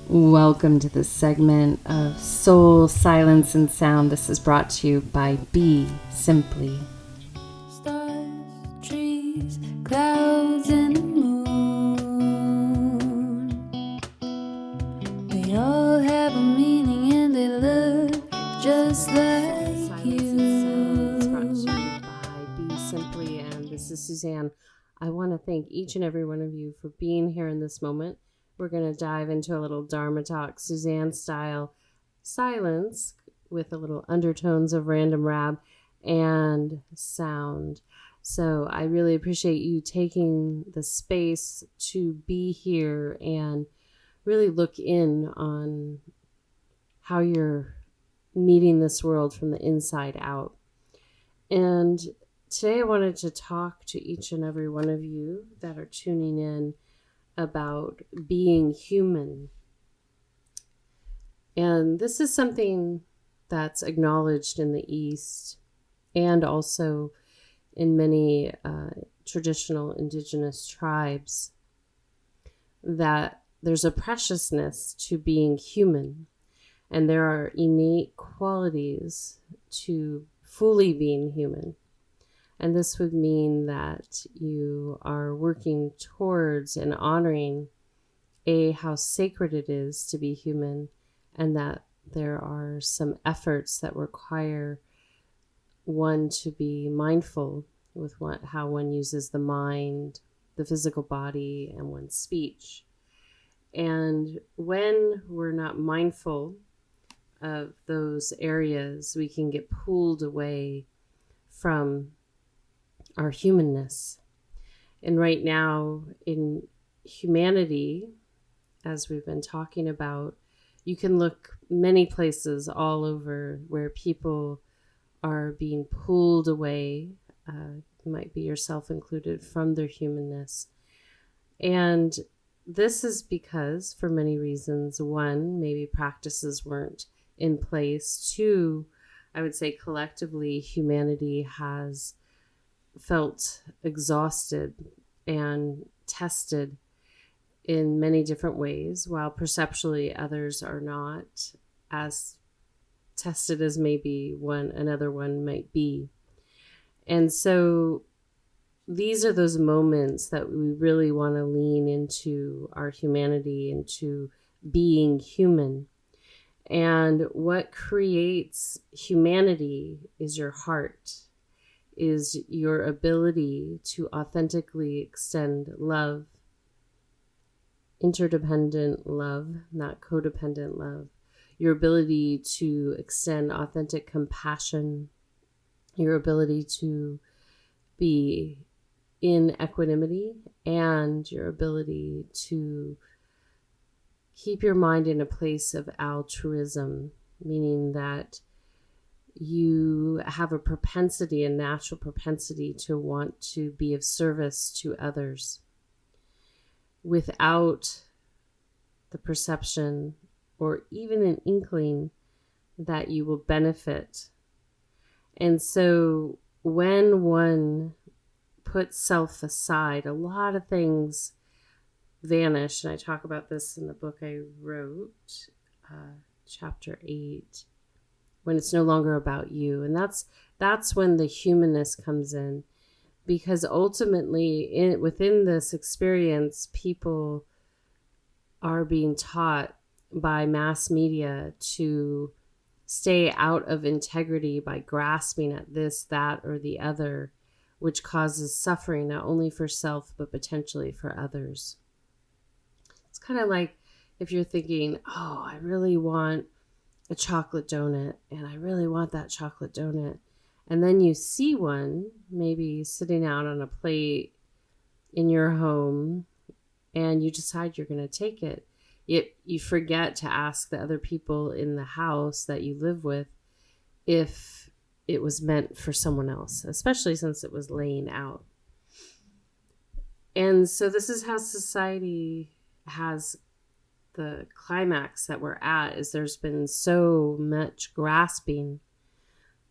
Welcome to this segment of Soul, Silence, and Sound. This is brought to you by Be Simply. Stars, trees, clouds, and the moon. They all have a meaning and they look just like you. Silence and Sound is brought to you by Be Simply, and this is Suzanne. I want to thank each and every one of you for being here in this moment. We're going to dive into a little Dharma talk, Suzanne style silence with a little undertones of random rab and sound. So I really appreciate you taking the space to be here and really look in on how you're meeting this world from the inside out. And today I wanted to talk to each and every one of you that are tuning in about being human. And this is something that's acknowledged in the East and also in many traditional indigenous tribes, that there's a preciousness to being human, and there are innate qualities to fully being human. And this would mean that you are working towards and honoring how sacred it is to be human, and that there are some efforts that require one to be mindful with how one uses the mind, the physical body, and one's speech. And when we're not mindful of those areas, we can get pulled away from our humanness. And right now in humanity, as we've been talking about, you can look many places all over where people are being pulled away, might be yourself included, from their humanness. And this is because, for many reasons, one, maybe practices weren't in place. Two, I would say collectively humanity has felt exhausted and tested in many different ways, while perceptually others are not as tested as maybe another one might be. And so these are those moments that we really want to lean into our humanity, into being human. And what creates humanity is your heart, is your ability to authentically extend love, interdependent love, not codependent love, your ability to extend authentic compassion, your ability to be in equanimity, and your ability to keep your mind in a place of altruism, meaning that you have a propensity, a natural propensity to want to be of service to others without the perception or even an inkling that you will benefit. And so when one puts self aside, a lot of things vanish. And I talk about this in the book I wrote, chapter 8. When it's no longer about you. And that's when the humanness comes in, because ultimately within this experience, people are being taught by mass media to stay out of integrity by grasping at this, that, or the other, which causes suffering not only for self but potentially for others. It's kind of like if you're thinking, oh, I really want a chocolate donut, and I really want that chocolate donut. And then you see one maybe sitting out on a plate in your home, and you decide you're going to take it. Yet you forget to ask the other people in the house that you live with if it was meant for someone else, especially since it was laying out. And so this is how society has the climax that we're at, is there's been so much grasping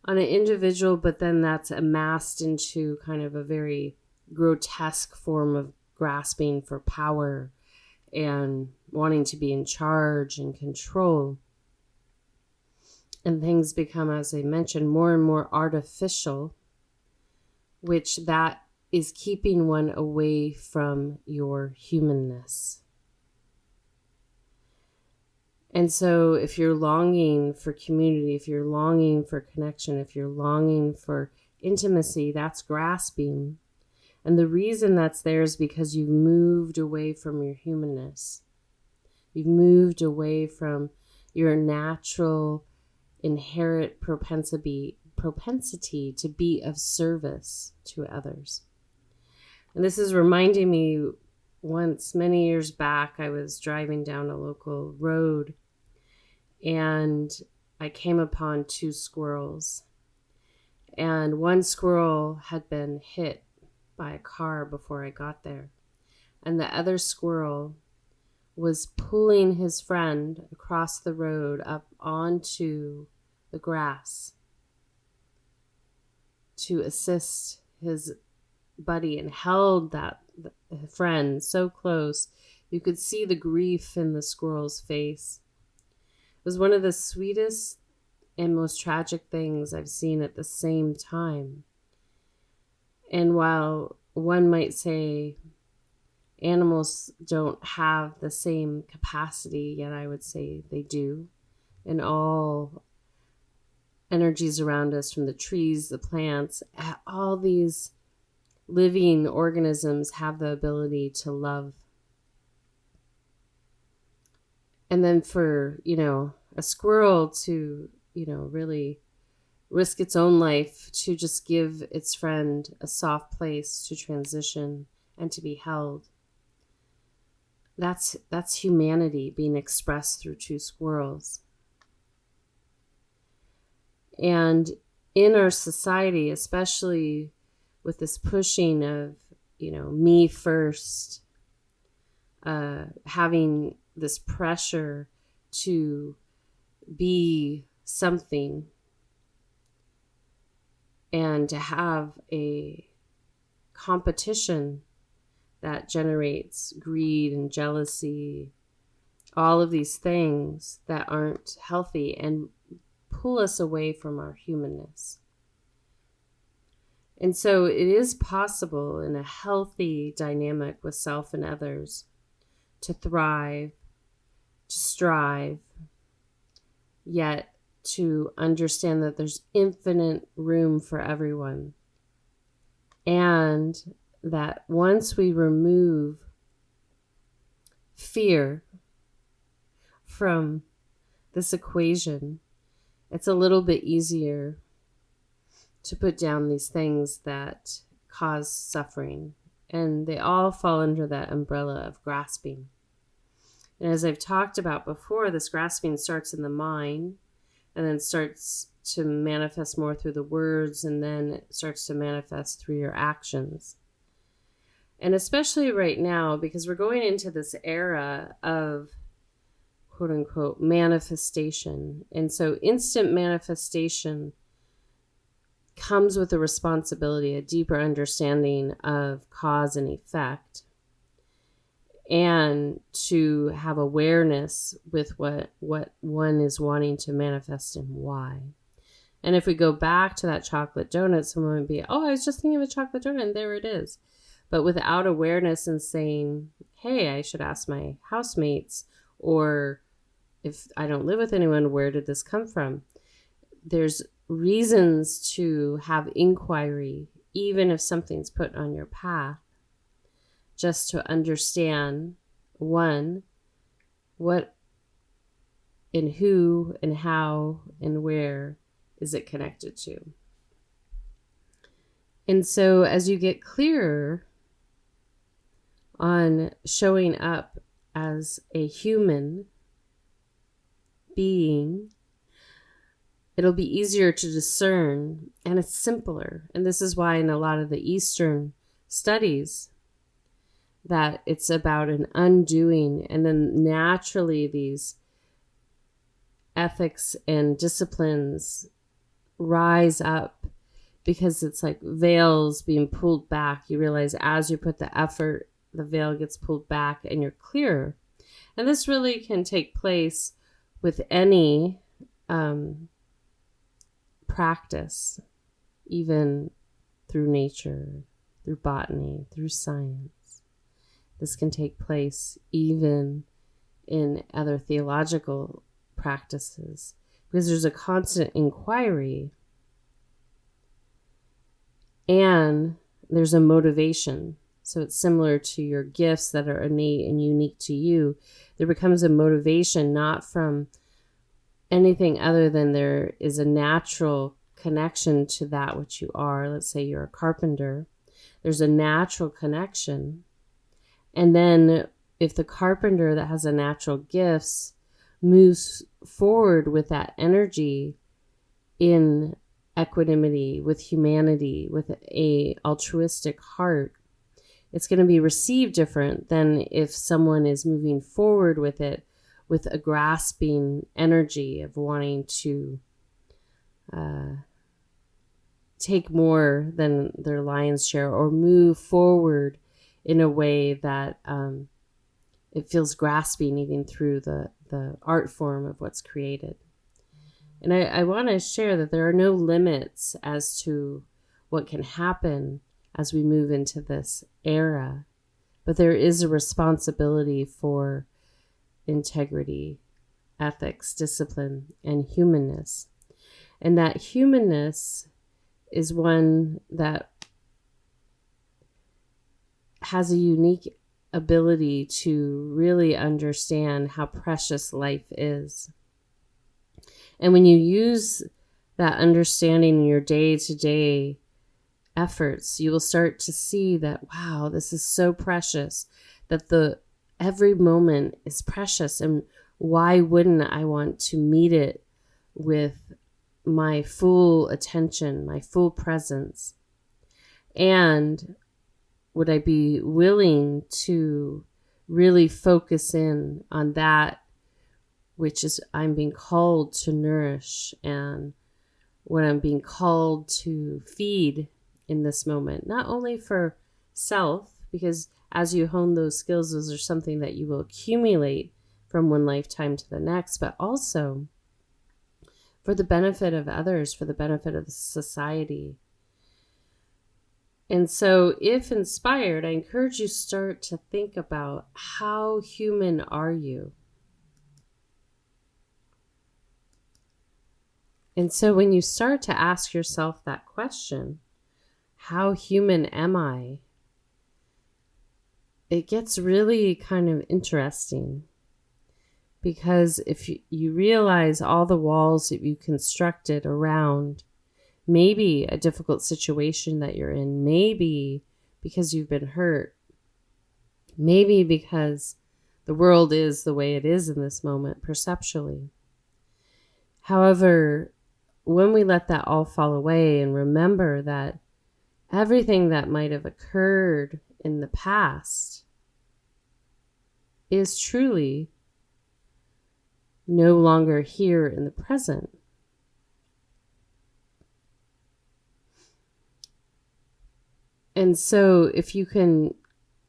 on an individual, but then that's amassed into kind of a very grotesque form of grasping for power and wanting to be in charge and control. And things become, as I mentioned, more and more artificial, which that is keeping one away from your humanness. And so if you're longing for community, if you're longing for connection, if you're longing for intimacy, that's grasping. And the reason that's there is because you've moved away from your humanness. You've moved away from your natural, inherent propensity to be of service to others. And this is reminding me, once, many years back, I was driving down a local road and I came upon two squirrels. And one squirrel had been hit by a car before I got there. And the other squirrel was pulling his friend across the road up onto the grass to assist his buddy, and held that friend so close you could see the grief in the squirrel's face. It was one of the sweetest and most tragic things I've seen at the same time. And while one might say animals don't have the same capacity, yet I would say they do. And all energies around us, from the trees, the plants, all these living organisms have the ability to love. And then for, a squirrel to, really risk its own life to just give its friend a soft place to transition and to be held. That's humanity being expressed through two squirrels. And in our society, especially with this pushing of, me first, having this pressure to be something and to have a competition that generates greed and jealousy, all of these things that aren't healthy and pull us away from our humanness. And so it is possible in a healthy dynamic with self and others to thrive, to strive, yet to understand that there's infinite room for everyone. And that once we remove fear from this equation, it's a little bit easier to put down these things that cause suffering. And they all fall under that umbrella of grasping. And as I've talked about before, this grasping starts in the mind and then starts to manifest more through the words, and then it starts to manifest through your actions. And especially right now, because we're going into this era of quote unquote manifestation. And so instant manifestation comes with a responsibility, a deeper understanding of cause and effect, and to have awareness with what one is wanting to manifest and why. And if we go back to that chocolate donut, someone would be, oh, I was just thinking of a chocolate donut, and there it is. But without awareness and saying, hey, I should ask my housemates, or if I don't live with anyone, where did this come from? There's reasons to have inquiry, even if something's put on your path, just to understand, one, what and who and how and where is it connected to. And so as you get clearer on showing up as a human being, it'll be easier to discern, and it's simpler. And this is why in a lot of the Eastern studies that it's about an undoing, and then naturally these ethics and disciplines rise up, because it's like veils being pulled back. You realize as you put the effort, the veil gets pulled back and you're clearer And this really can take place with any practice, even through nature, through botany, through science. This can take place even in other theological practices, because there's a constant inquiry and there's a motivation. So it's similar to your gifts that are innate and unique to you. There becomes a motivation not from anything other than there is a natural connection to that which you are. Let's say you're a carpenter. There's a natural connection. And then if the carpenter that has a natural gifts moves forward with that energy in equanimity, with humanity, with a altruistic heart, it's going to be received different than if someone is moving forward with it with a grasping energy of wanting to take more than their lion's share, or move forward in a way that it feels grasping even through the art form of what's created. And I want to share that there are no limits as to what can happen as we move into this era, but there is a responsibility for integrity, ethics, discipline, and humanness. And that humanness is one that has a unique ability to really understand how precious life is. And when you use that understanding in your day-to-day efforts, you will start to see that, wow, this is so precious, that every moment is precious. And why wouldn't I want to meet it with my full attention, my full presence? And would I be willing to really focus in on that which is I'm being called to nourish, and what I'm being called to feed in this moment, not only for self, because as you hone those skills, those are something that you will accumulate from one lifetime to the next, but also for the benefit of others, for the benefit of society. And so if inspired, I encourage you start to think about, how human are you? And so when you start to ask yourself that question, how human am I? It gets really kind of interesting, because if you realize all the walls that you constructed around maybe a difficult situation that you're in, maybe because you've been hurt, maybe because the world is the way it is in this moment perceptually. However, when we let that all fall away and remember that everything that might have occurred in the past is truly no longer here in the present. And so if you can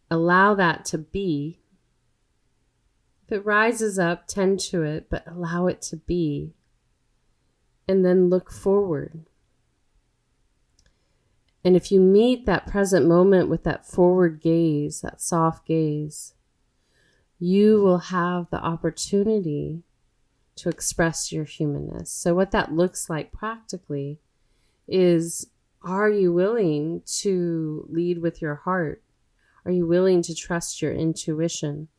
allow that to be, if it rises up, tend to it, but allow it to be, and then look forward. And if you meet that present moment with that forward gaze, that soft gaze, you will have the opportunity to express your humanness. So what that looks like practically is, are you willing to lead with your heart? Are you willing to trust your intuition?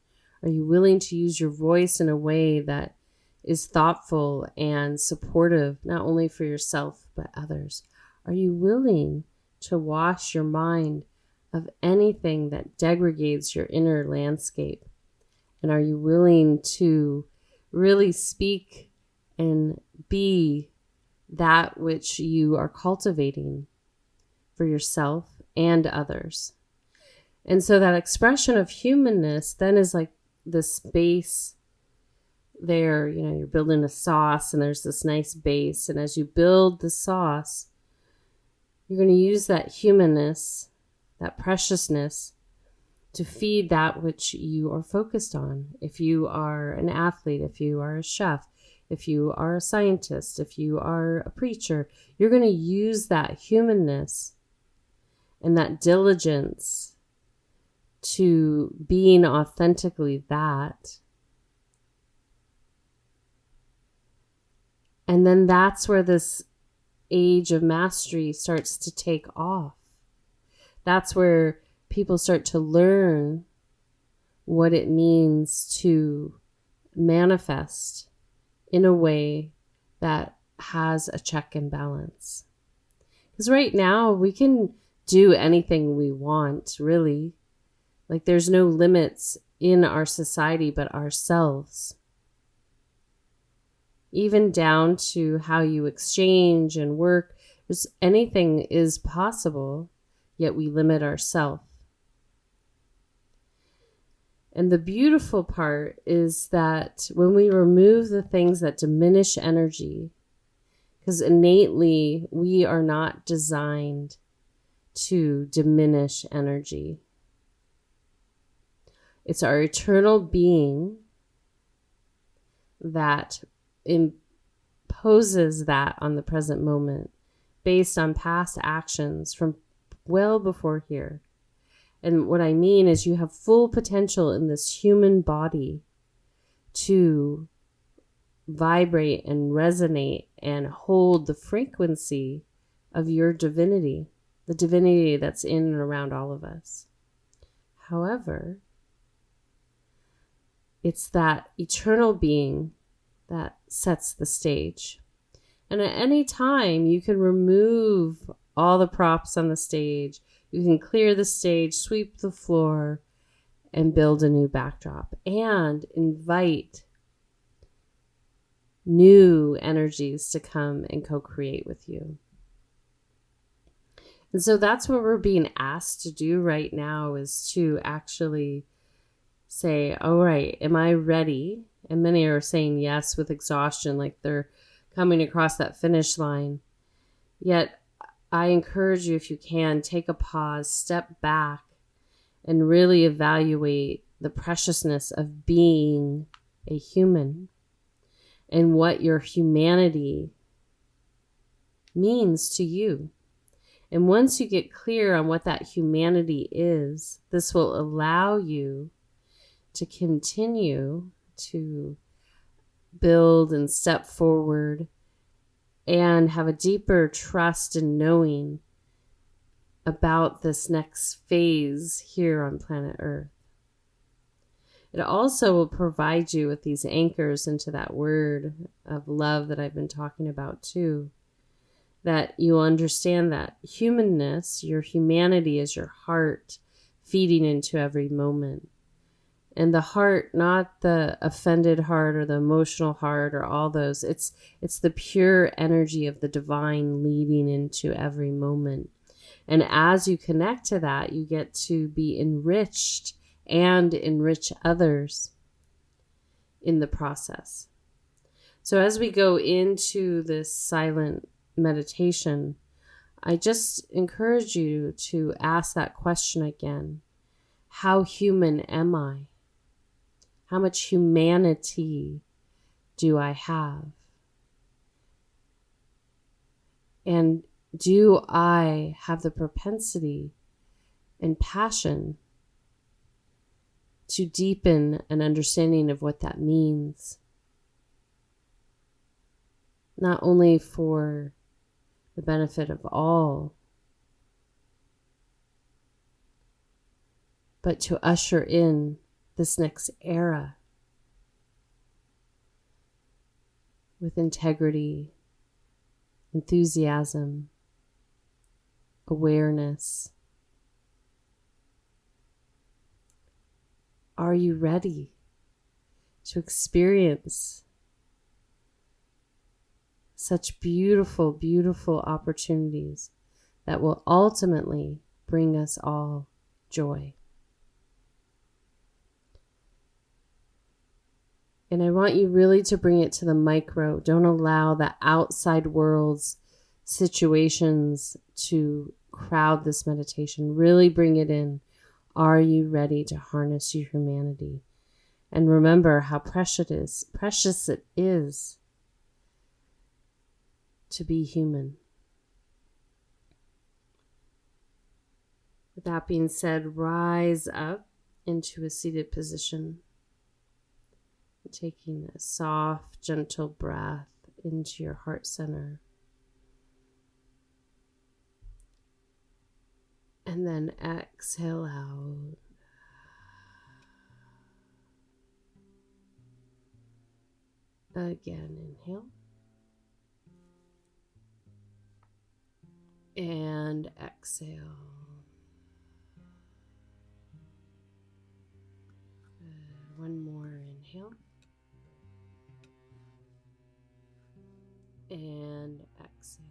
Are you willing to use your voice in a way that is thoughtful and supportive, not only for yourself, but others? Are you willing to wash your mind of anything that degrades your inner landscape? And are you willing to really speak and be that which you are cultivating for yourself and others? And so that expression of humanness then is like the space there, you're building a sauce and there's this nice base. And as you build the sauce, you're going to use that humanness, that preciousness, to feed that which you are focused on. If you are an athlete, if you are a chef, if you are a scientist, if you are a preacher, you're going to use that humanness and that diligence to being authentically that. And then that's where this age of mastery starts to take off. That's where people start to learn what it means to manifest in a way that has a check and balance. Because right now we can do anything we want, really. Like there's no limits in our society but ourselves. Even down to how you exchange and work, anything is possible, yet we limit ourselves. And the beautiful part is that when we remove the things that diminish energy, because innately we are not designed to diminish energy. It's our eternal being that imposes that on the present moment based on past actions from well before here. And what I mean is you have full potential in this human body to vibrate and resonate and hold the frequency of your divinity, the divinity that's in and around all of us. However, it's that eternal being that sets the stage. And at any time, you can remove all the props on the stage. You can clear the stage, sweep the floor, and build a new backdrop and invite new energies to come and co-create with you. And so that's what we're being asked to do right now, is to actually say, all right, am I ready? And many are saying yes with exhaustion, like they're coming across that finish line. Yet I encourage you, if you can, take a pause, step back, and really evaluate the preciousness of being a human and what your humanity means to you. And once you get clear on what that humanity is, this will allow you to continue to build and step forward and have a deeper trust and knowing about this next phase here on planet Earth. It also will provide you with these anchors into that word of love that I've been talking about too, that you'll understand that humanness, your humanity, is your heart feeding into every moment. And the heart, not the offended heart or the emotional heart or all those. It's the pure energy of the divine leading into every moment. And as you connect to that, you get to be enriched and enrich others in the process. So as we go into this silent meditation, I just encourage you to ask that question again. How human am I? How much humanity do I have? And do I have the propensity and passion to deepen an understanding of what that means? Not only for the benefit of all, but to usher in this next era with integrity, enthusiasm, awareness. Are you ready to experience such beautiful, beautiful opportunities that will ultimately bring us all joy? And I want you really to bring it to the micro. Don't allow the outside world's situations to crowd this meditation. Really bring it in. Are you ready to harness your humanity? And remember how precious it is to be human. With that being said, rise up into a seated position, taking a soft, gentle breath into your heart center. And then exhale out. Again, inhale. And exhale. Good. One more inhale. And exhale.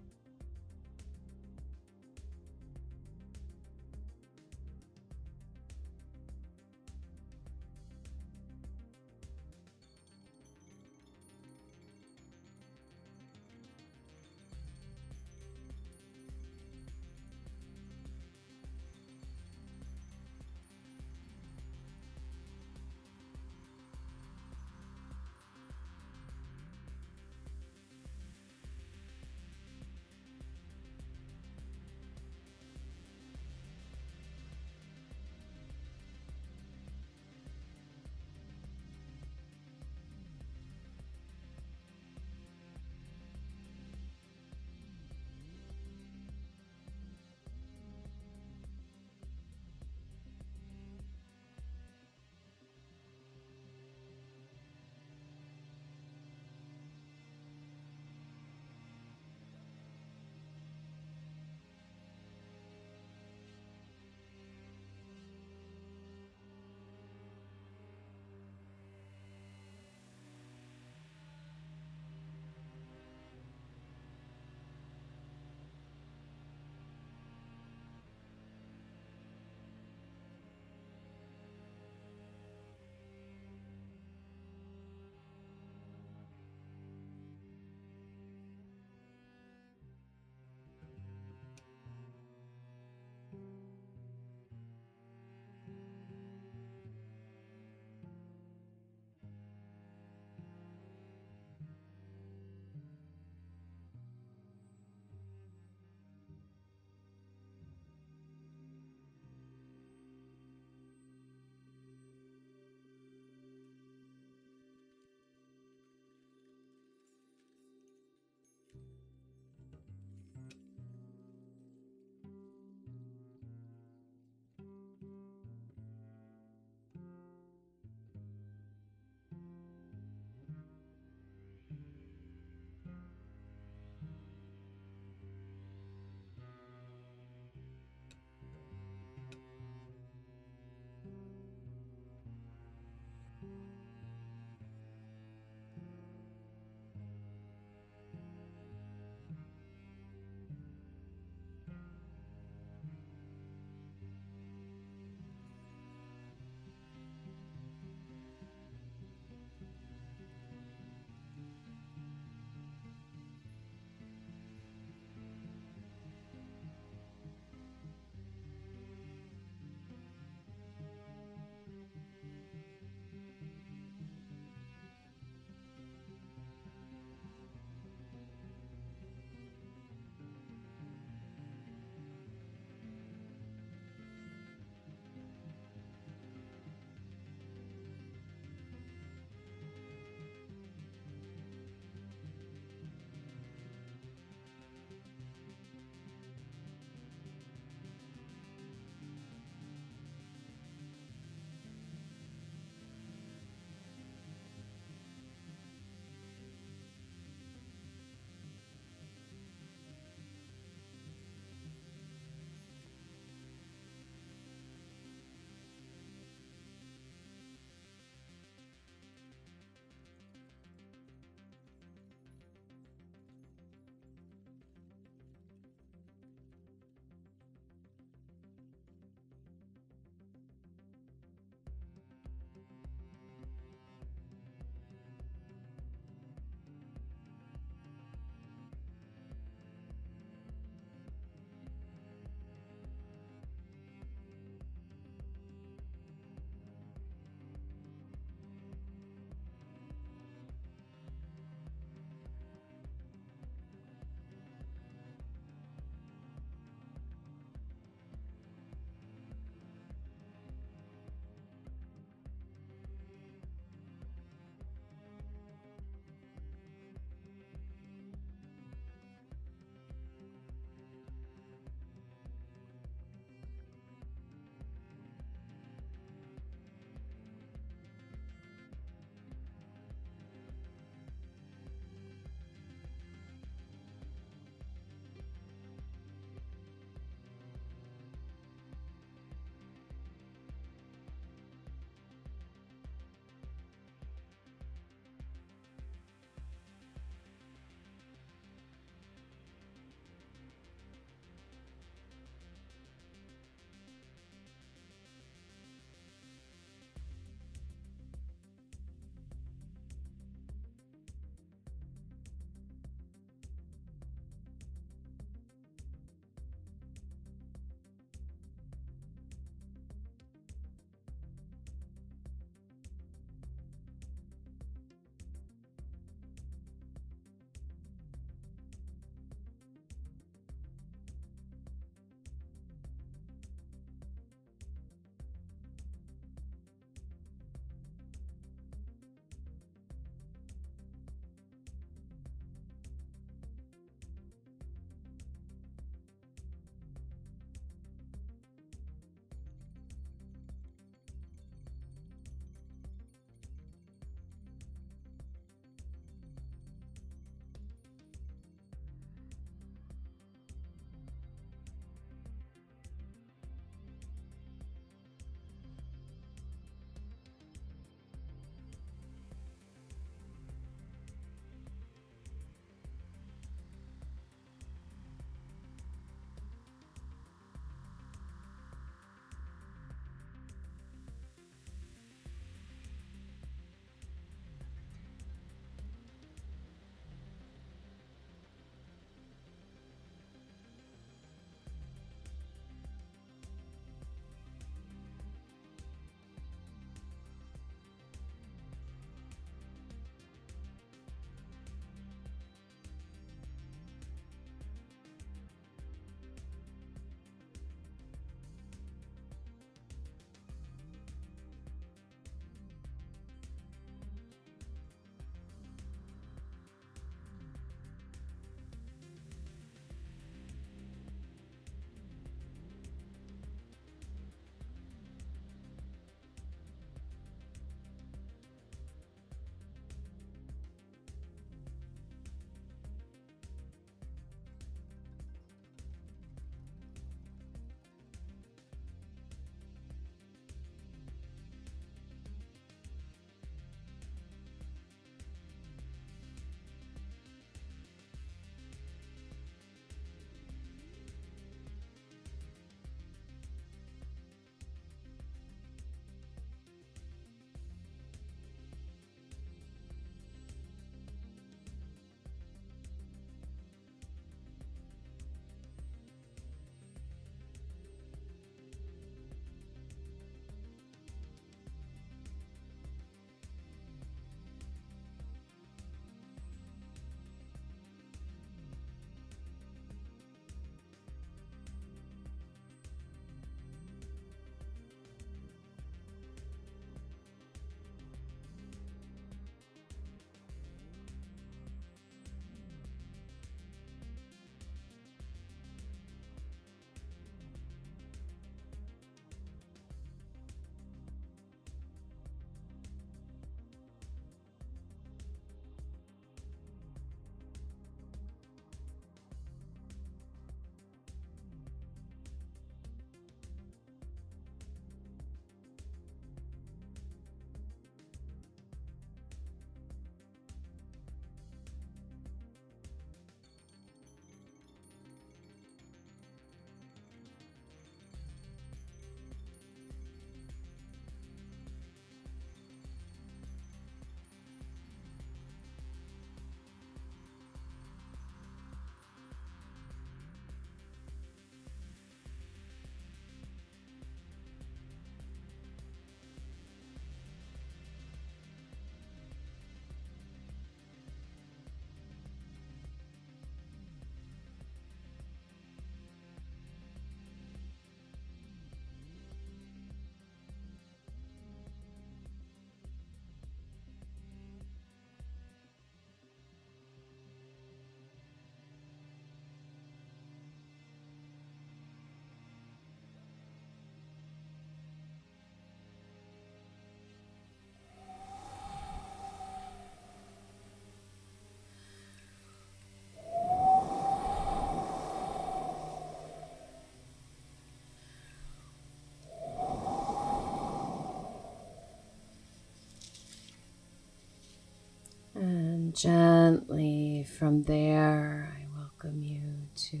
Gently from there, I welcome you to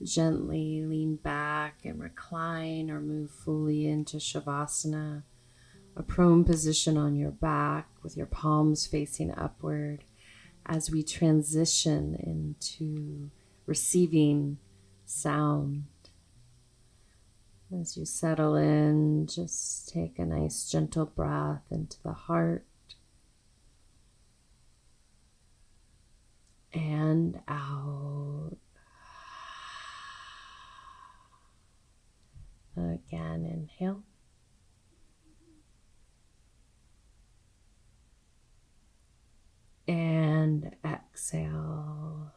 gently lean back and recline or move fully into Shavasana, a prone position on your back with your palms facing upward as we transition into receiving sound. As you settle in, just take a nice gentle breath into the heart and out. Again, inhale. And exhale.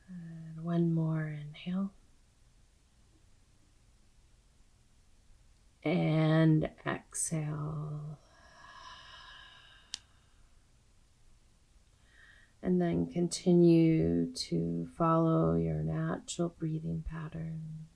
And one more inhale. And exhale. And then continue to follow your natural breathing pattern.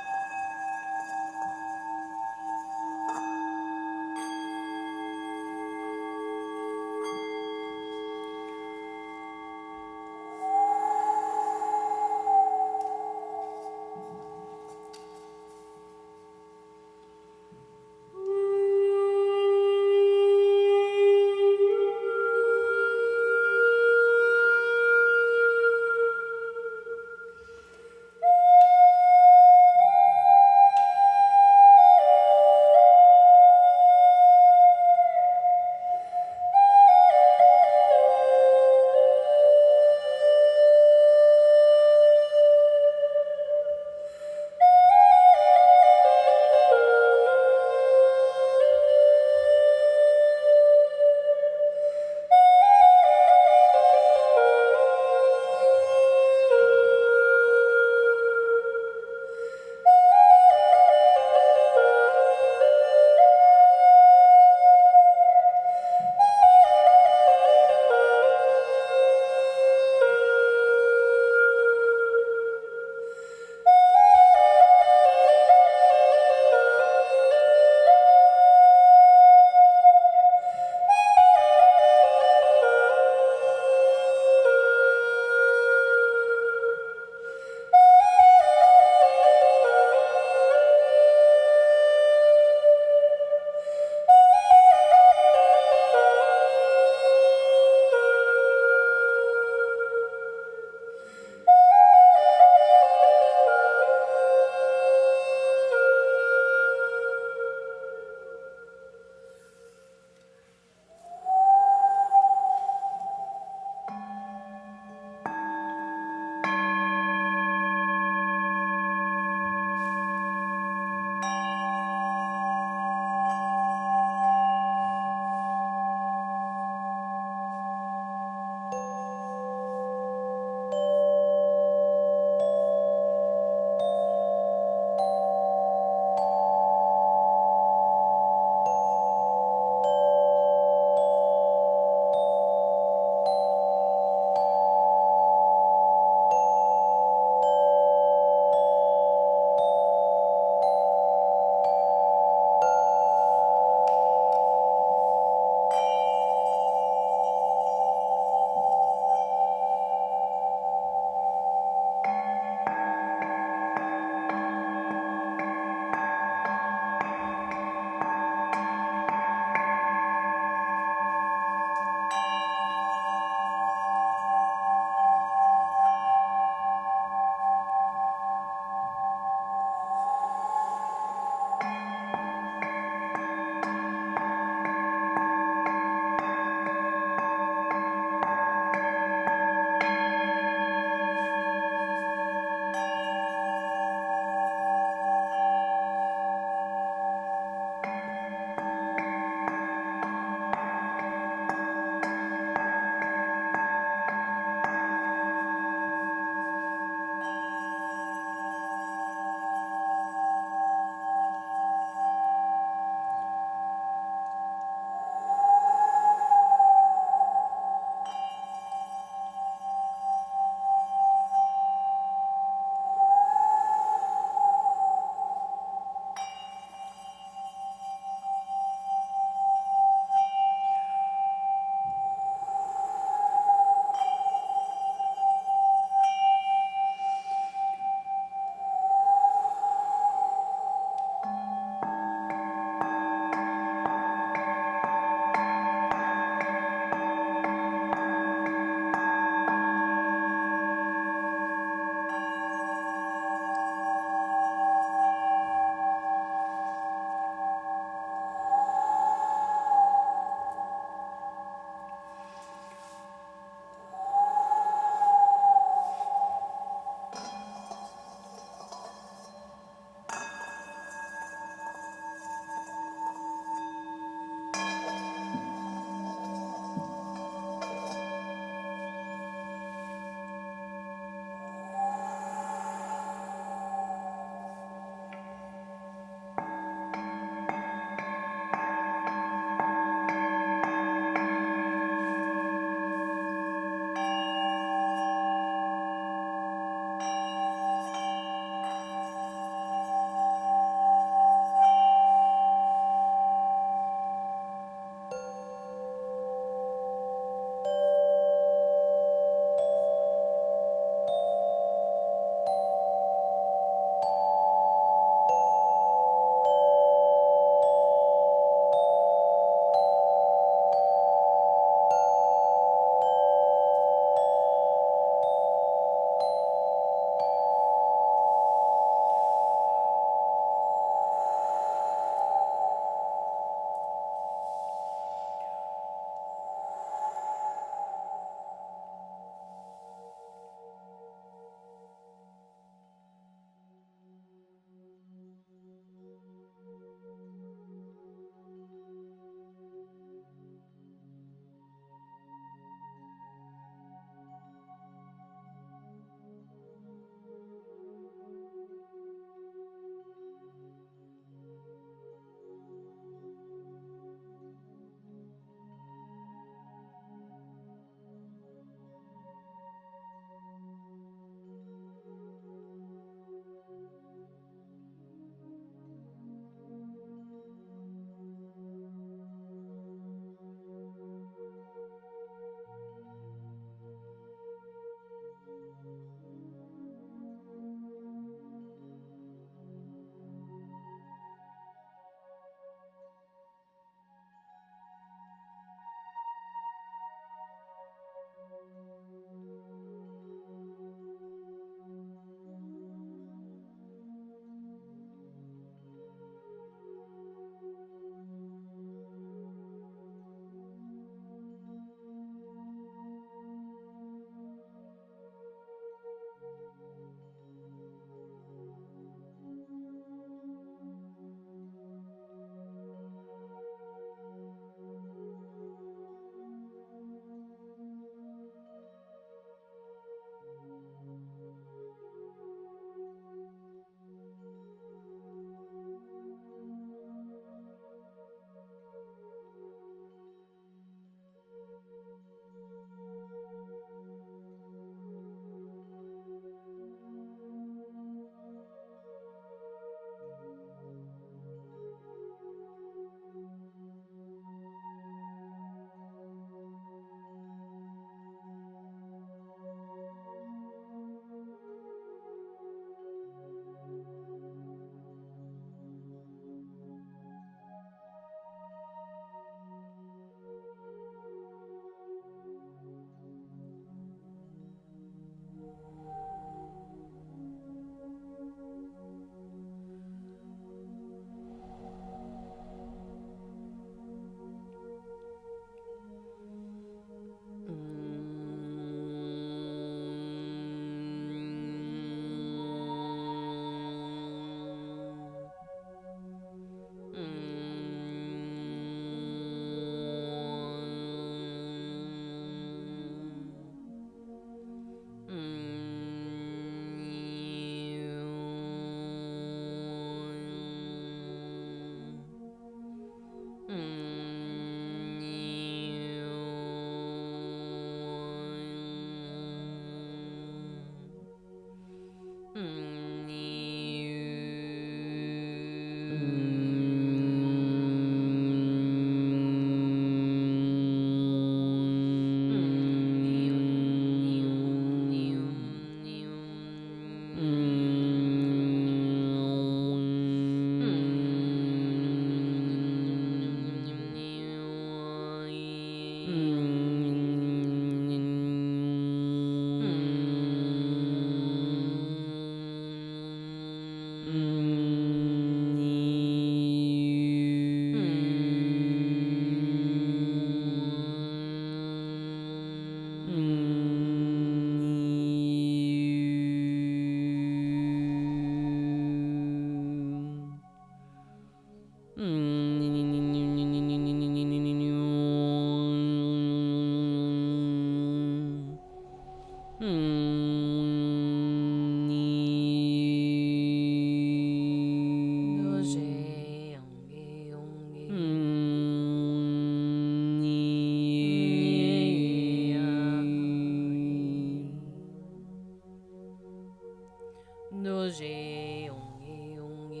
Doje onge onge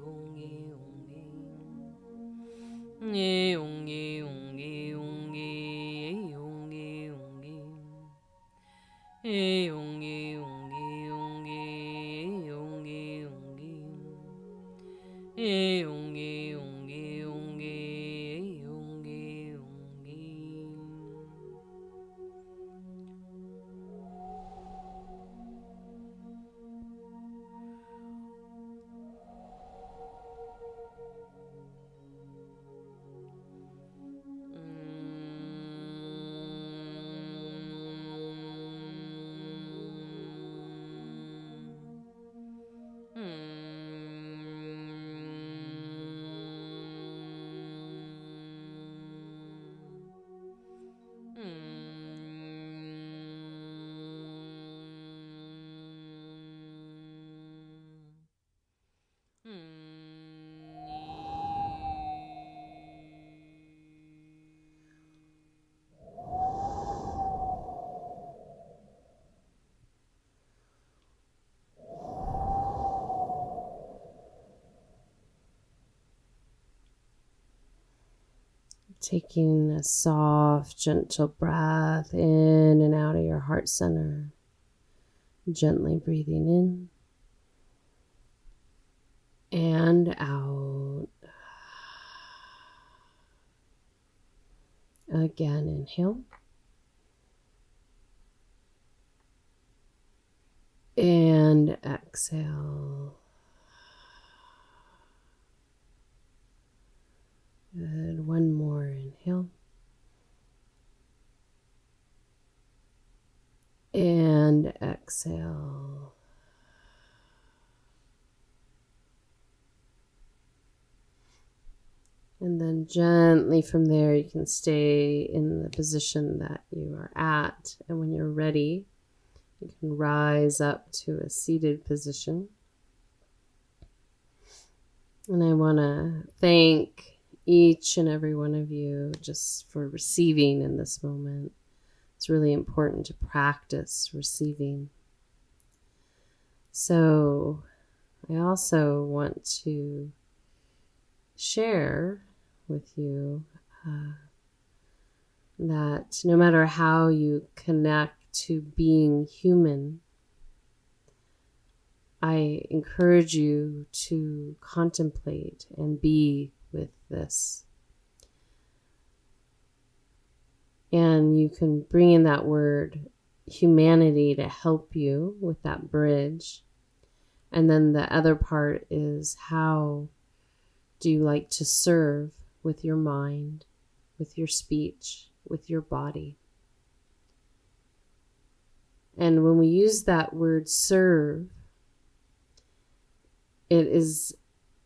onge onge ne onge onge onge onge onge e onge onge onge onge onge e onge onge onge onge onge. Taking a soft, gentle breath in and out of your heart center. Gently breathing in and out. Again, inhale. And exhale. Good. One more inhale. And exhale. And then gently from there, you can stay in the position that you are at. And when you're ready, you can rise up to a seated position. And I want to thank each and every one of you just for receiving in this moment. It's really important to practice receiving. So I also want to share with you that no matter how you connect to being human, I encourage you to contemplate and be with this. And you can bring in that word humanity to help you with that bridge. And then the other part is, how do you like to serve with your mind, with your speech, with your body? And when we use that word serve, it is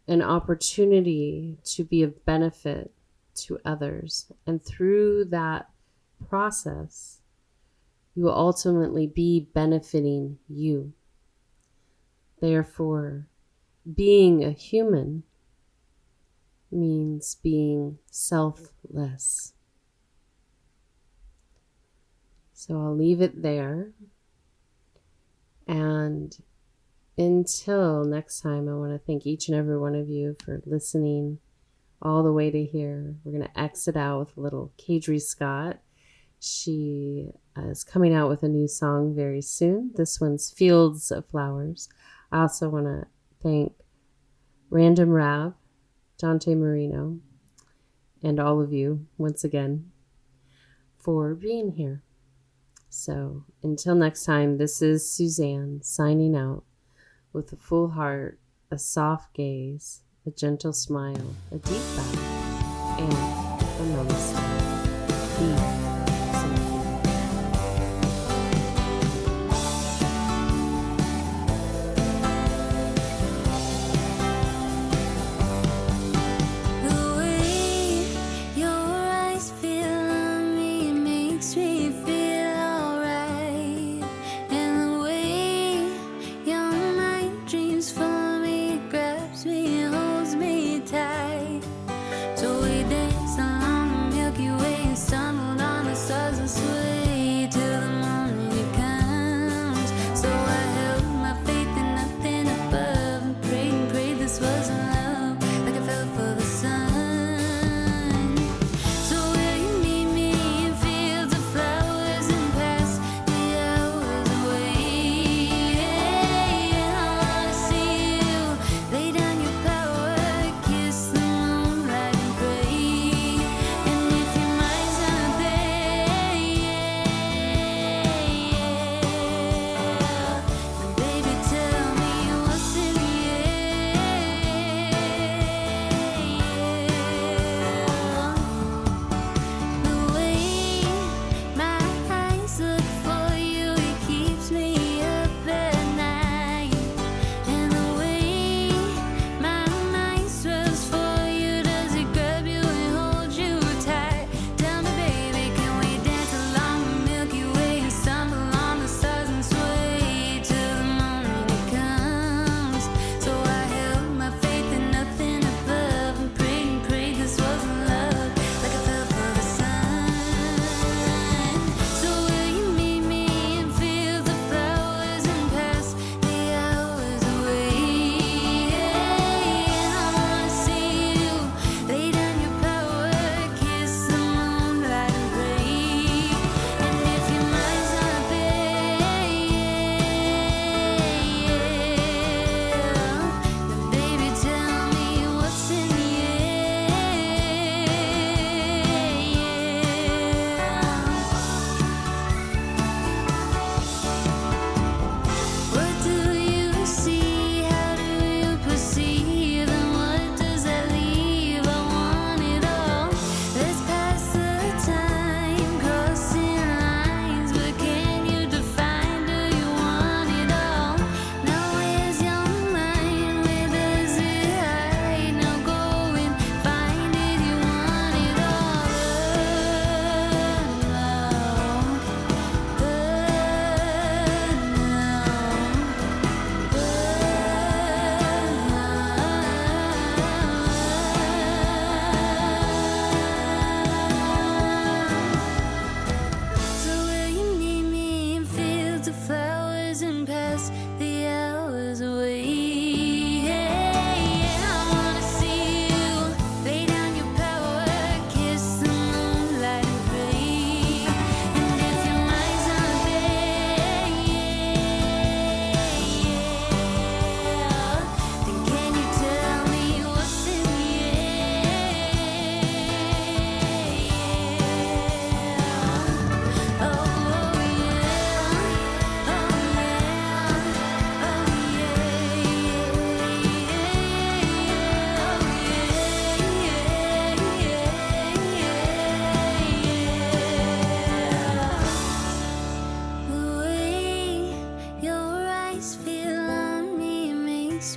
an opportunity to be of benefit to others. And through that process, you will ultimately be benefiting you. Therefore, being a human means being selfless. So I'll leave it there. And until next time, I want to thank each and every one of you for listening all the way to here. We're going to exit out with a little Kadri Scott. She is coming out with a new song very soon. This one's Fields of Flowers. I also want to thank Random Rab, Dante Marino, and all of you once again for being here. So until next time, this is Suzanne signing out with a full heart, a soft gaze, a gentle smile, a deep bow, and a namaste. Peace. So we dance along the Milky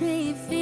makes me feel